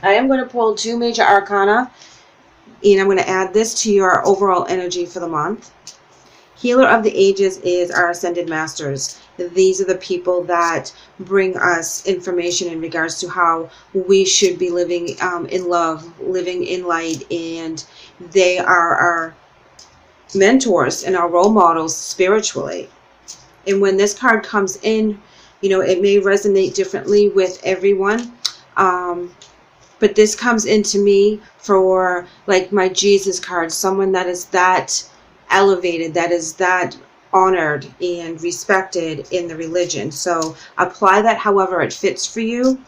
I am going to pull 2 major arcana, and I'm going to add this to your overall energy for the month. Healer of the ages is our ascended masters. These are the people that bring us information in regards to how we should be living in love, living in light, and they are our mentors and our role models spiritually. And when this card comes in, you know, it may resonate differently with everyone. But this comes into me for like my Jesus card, someone that is that elevated, that is that honored and respected in the religion. So apply that however it fits for you.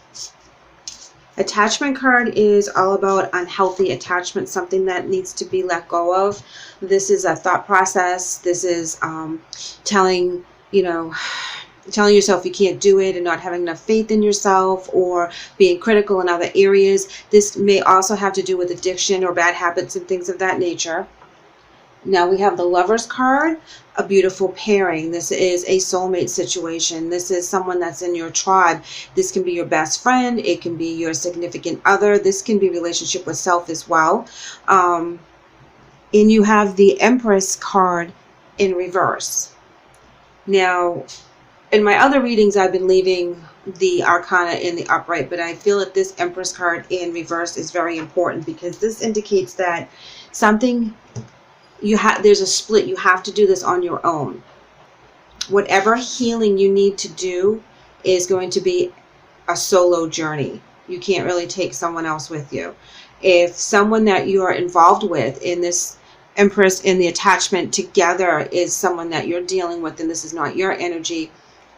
Attachment card is all about unhealthy attachment, something that needs to be let go of. This is a thought process. This is telling yourself you can't do it and not having enough faith in yourself, or being critical in other areas. This may also have to do with addiction or bad habits and things of that nature. Now we have the Lovers card, a beautiful pairing. This is a soulmate situation. This is someone that's in your tribe. This can be your best friend. It can be your significant other. This can be relationship with self as well. And you have the Empress card in reverse. Now, in my other readings, I've been leaving the arcana in the upright, but I feel that this Empress card in reverse is very important, because this indicates that something there's a split. You have to do this on your own. Whatever healing you need to do is going to be a solo journey. You can't really take someone else with you. If someone that you are involved with in this Empress in the attachment together is someone that you're dealing with, and this is not your energy,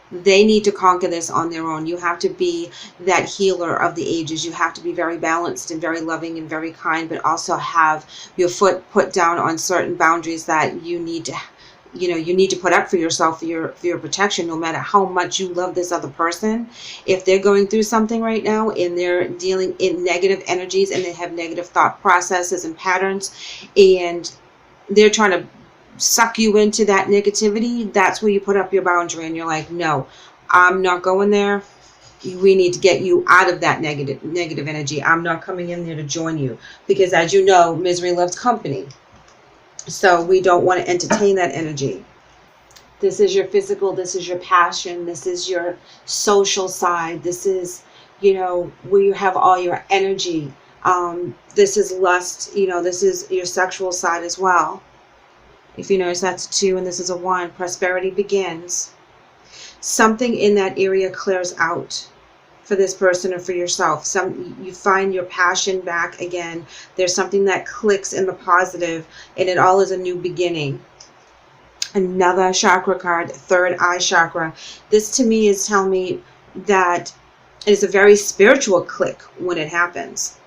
they need to conquer this on their own. You have to be that healer of the ages. You have to be very balanced and very loving and very kind, but also have your foot put down on certain boundaries that you need to put up for yourself, for your protection, no matter how much you love this other person. If they're going through something right now and they're dealing in negative energies and they have negative thought processes and patterns, and they're trying to suck you into that negativity, that's where you put up your boundary and you're like, no, I'm not going there. We need to get you out of that negative energy. I'm not coming in there to join you, because as you know, misery loves company. So we don't want to entertain that energy. This is your physical, this is your passion, this is your social side, this is, where you have all your energy. This is lust, this is your sexual side as well. If you notice, that's a 2 and this is a 1. Prosperity begins. Something in that area clears out for this person or for yourself. You find your passion back again. There's something that clicks in the positive, and it all is a new beginning. Another chakra card, third eye chakra. This to me is telling me that it is a very spiritual click when it happens.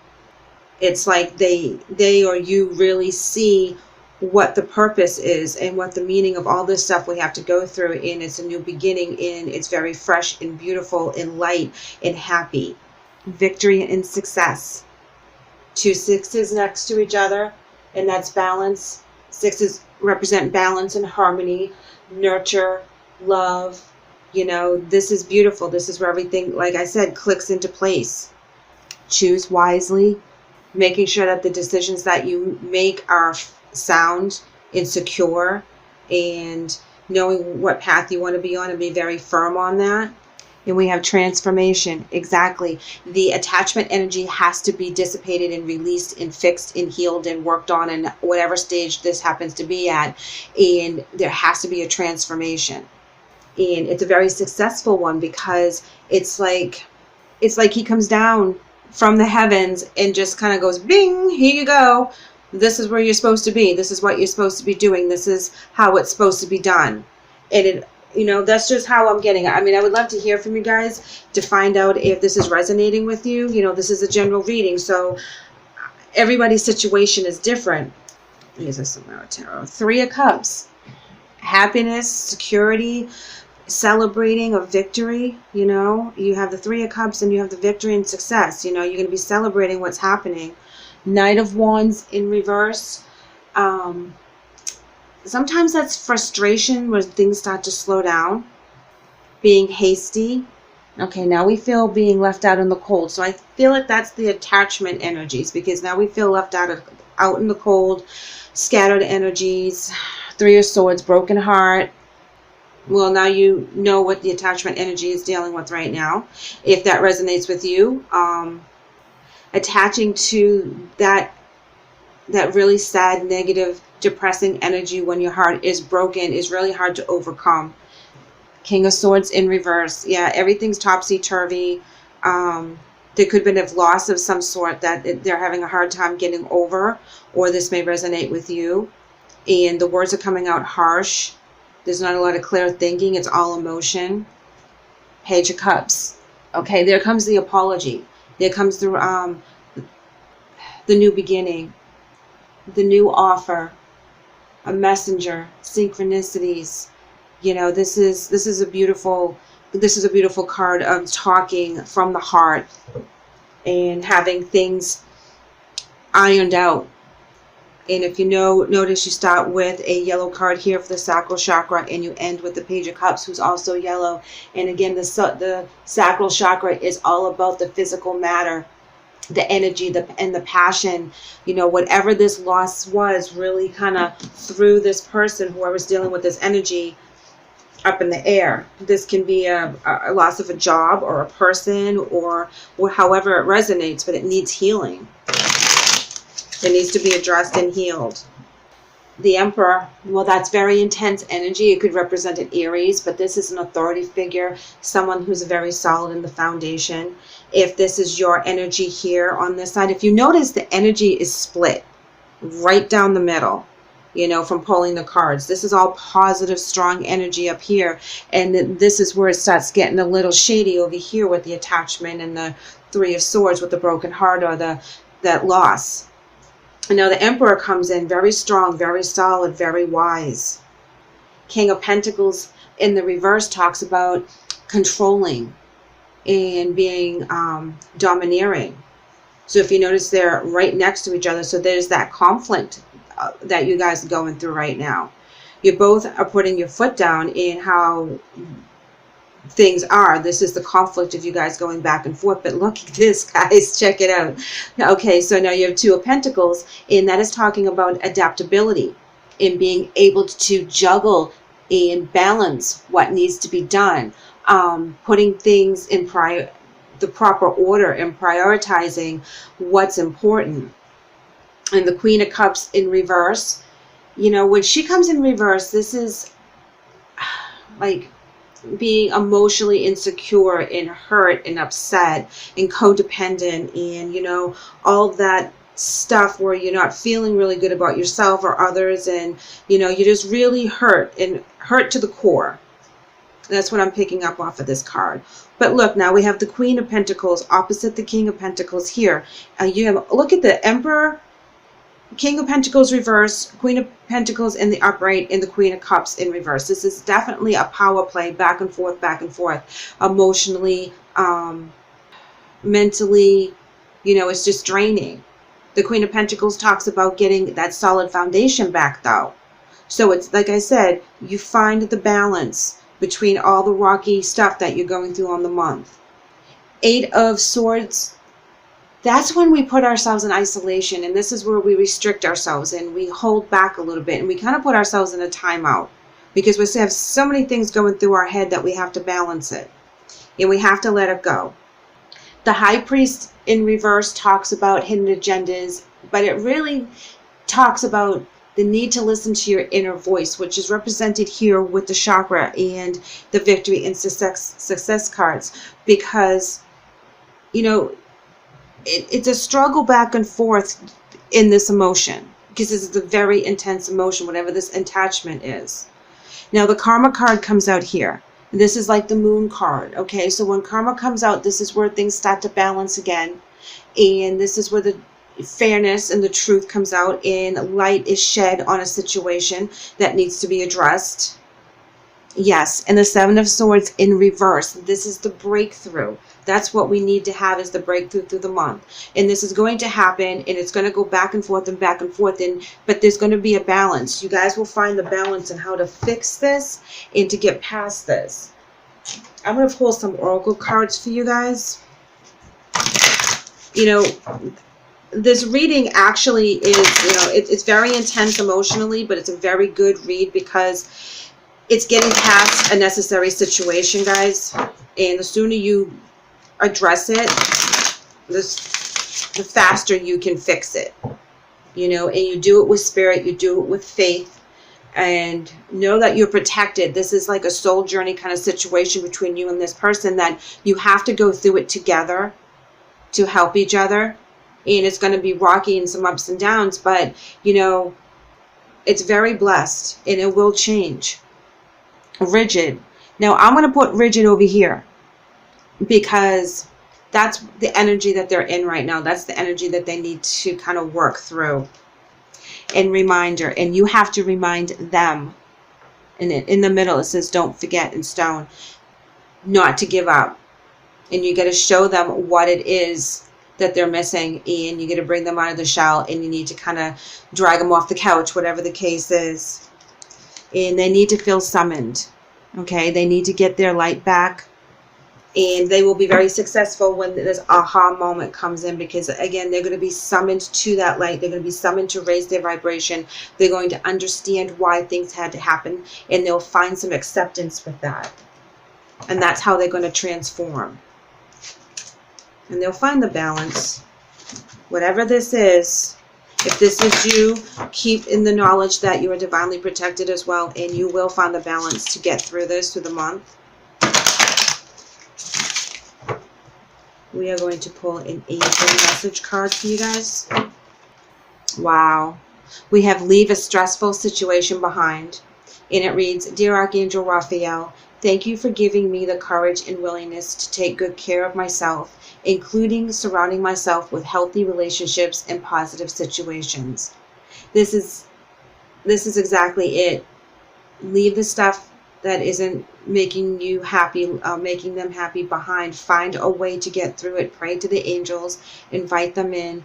It's like they or you really see what the purpose is and what the meaning of all this stuff we have to go through, and it's a new beginning, and it's very fresh and beautiful and light and happy. Victory and success. 2 6s next to each other, and that's balance. 6s represent balance and harmony, nurture, love. This is beautiful. This is where everything, like I said, clicks into place. Choose wisely, making sure that the decisions that you make are sound and secure, and knowing what path you want to be on and be very firm on that. And we have transformation. Exactly. The attachment energy has to be dissipated and released and fixed and healed and worked on, in whatever stage this happens to be at. And there has to be a transformation. And it's a very successful one, because it's like he comes down from the heavens and just kind of goes, bing, here you go. This is where you're supposed to be. This is what you're supposed to be doing. This is how it's supposed to be done. And that's just how I'm getting it. I mean, I would love to hear from you guys to find out if this is resonating with you. This is a general reading, so everybody's situation is different. Here's a Samara Tarot. 3 of Cups. Happiness, security, celebrating a victory. You have the 3 of Cups and you have the victory and success. You're going to be celebrating what's happening. Knight of Wands in reverse. Sometimes that's frustration when things start to slow down. Being hasty. Okay, now we feel being left out in the cold. So I feel like that's the attachment energies, because now we feel left out in the cold, scattered energies, Three of Swords, broken heart. Well, now you know what the attachment energy is dealing with right now. If that resonates with you, attaching to that really sad, negative, depressing energy when your heart is broken is really hard to overcome. King of Swords in reverse. Yeah, everything's topsy-turvy. There could have been a loss of some sort that they're having a hard time getting over, or this may resonate with you. And the words are coming out harsh. There's not a lot of clear thinking. It's all emotion. Page of Cups. Okay, there comes the apology. There comes the new beginning, the new offer, a messenger, synchronicities. You know, this is a beautiful card of talking from the heart and having things ironed out. And if you notice, you start with a yellow card here for the sacral chakra, and you end with the Page of Cups, who's also yellow. And again, the sacral chakra is all about the physical matter, the energy, and the passion. You know, whatever this loss was really kind of threw this person, whoever's dealing with this energy, up in the air. This can be a loss of a job or a person, or however it resonates, but it needs healing. It needs to be addressed and healed. The Emperor, well, that's very intense energy. It could represent an Aries, but this is an authority figure, someone who's very solid in the foundation. If this is your energy here on this side, if you notice, the energy is split right down the middle, you know, from pulling the cards. This is all positive, strong energy up here. And then this is where it starts getting a little shady over here with the attachment and the Three of Swords with the broken heart, or that loss. And now the Emperor comes in very strong, very solid, very wise. King of Pentacles in the reverse talks about controlling and being domineering. So if you notice, they're right next to each other. So there's that conflict that you guys are going through right now. You both are putting your foot down in how things are. This is the conflict of you guys going back and forth. But look at this, guys. Check it out. Okay, so now you have Two of Pentacles, and that is talking about adaptability and being able to juggle and balance what needs to be done, putting things in the proper order and prioritizing what's important. And the Queen of Cups in reverse, you know, when she comes in reverse, this is like being emotionally insecure and hurt and upset and codependent, and, you know, all that stuff where you're not feeling really good about yourself or others, and, you know, you're just really hurt to the core. That's what I'm picking up off of this card. But look, now we have the Queen of Pentacles opposite the King of Pentacles here. You have, look at the Emperor, King of Pentacles reverse, Queen of Pentacles in the upright, and the Queen of Cups in reverse. This is definitely a power play, back and forth, emotionally, mentally. You know, it's just draining. The Queen of Pentacles talks about getting that solid foundation back, though. So it's like I said, you find the balance between all the rocky stuff that you're going through on the month. Eight of Swords. That's when we put ourselves in isolation, and this is where we restrict ourselves and we hold back a little bit, and we kind of put ourselves in a timeout because we have so many things going through our head that we have to balance it, and we have to let it go. The High Priest in reverse talks about hidden agendas, but it really talks about the need to listen to your inner voice, which is represented here with the chakra and the victory and success cards, because, you know, it's a struggle back and forth in this emotion, because this is a very intense emotion, whatever this attachment is. Now the Karma card comes out here. This is like the Moon card. Okay, so when Karma comes out, this is where things start to balance again, and this is where the fairness and the truth comes out, and light is shed on a situation that needs to be addressed. Yes, and the Seven of Swords in reverse. This is the breakthrough. That's what we need to have, is the breakthrough through the month. And this is going to happen, and it's going to go back and forth, but there's going to be a balance. You guys will find the balance in how to fix this and to get past this. I'm going to pull some oracle cards for you guys. You know, this reading actually is, you know, it's very intense emotionally, but it's a very good read because it's getting past a necessary situation, guys. And the sooner you address it, the faster you can fix it. You know, and you do it with spirit, you do it with faith. And know that you're protected. This is like a soul journey kind of situation between you and this person that you have to go through it together to help each other. And it's going to be rocky and some ups and downs, but you know, it's very blessed and it will change. Rigid. Now I'm going to put rigid over here because that's the energy that they're in right now. That's the energy that they need to kind of work through. And reminder, and you have to remind them. And in the middle it says don't forget in stone not to give up. And you got to show them what it is that they're missing, and you got to bring them out of the shell, and you need to kind of drag them off the couch, whatever the case is. And they need to feel summoned. Okay, they need to get their light back. And they will be very successful when this aha moment comes in, because again, they're going to be summoned to that light. They're going to be summoned to raise their vibration. They're going to understand why things had to happen, and they'll find some acceptance with that. And that's how they're going to transform. And they'll find the balance. Whatever this is, if this is you, keep in the knowledge that you are divinely protected as well, and you will find the balance to get through this, through the month. We are going to pull an angel message card for you guys. Wow. We have leave a stressful situation behind. And it reads, Dear Archangel Raphael, thank you for giving me the courage and willingness to take good care of myself, including surrounding myself with healthy relationships and positive situations. This is exactly it. Leave the stuff that isn't making you happy, making them happy behind. Find a way to get through it. Pray to the angels, invite them in,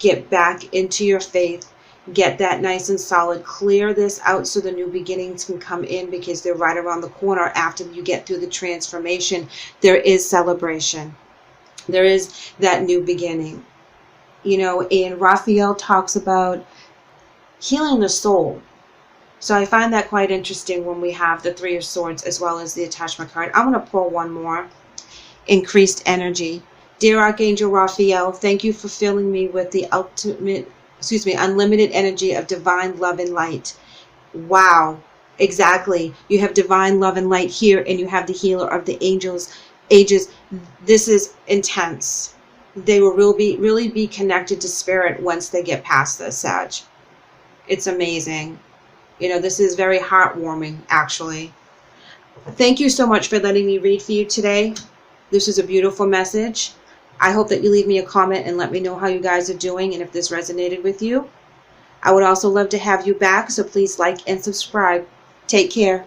get back into your faith, get that nice and solid, clear this out so the new beginnings can come in, because they're right around the corner. After you get through the transformation, there is celebration. There is that new beginning. You know, and Raphael talks about healing the soul. So I find that quite interesting when we have the Three of Swords as well as the attachment card. I'm going to pull one more. Increased energy. Dear Archangel Raphael, thank you for filling me with the unlimited energy of divine love and light. Wow. Exactly. You have divine love and light here, and you have the healer of the angels, ages. This is intense. They will really be connected to spirit once they get past this, Sag. It's amazing. You know, this is very heartwarming, actually. Thank you so much for letting me read for you today. This is a beautiful message. I hope that you leave me a comment and let me know how you guys are doing and if this resonated with you. I would also love to have you back, so please like and subscribe. Take care.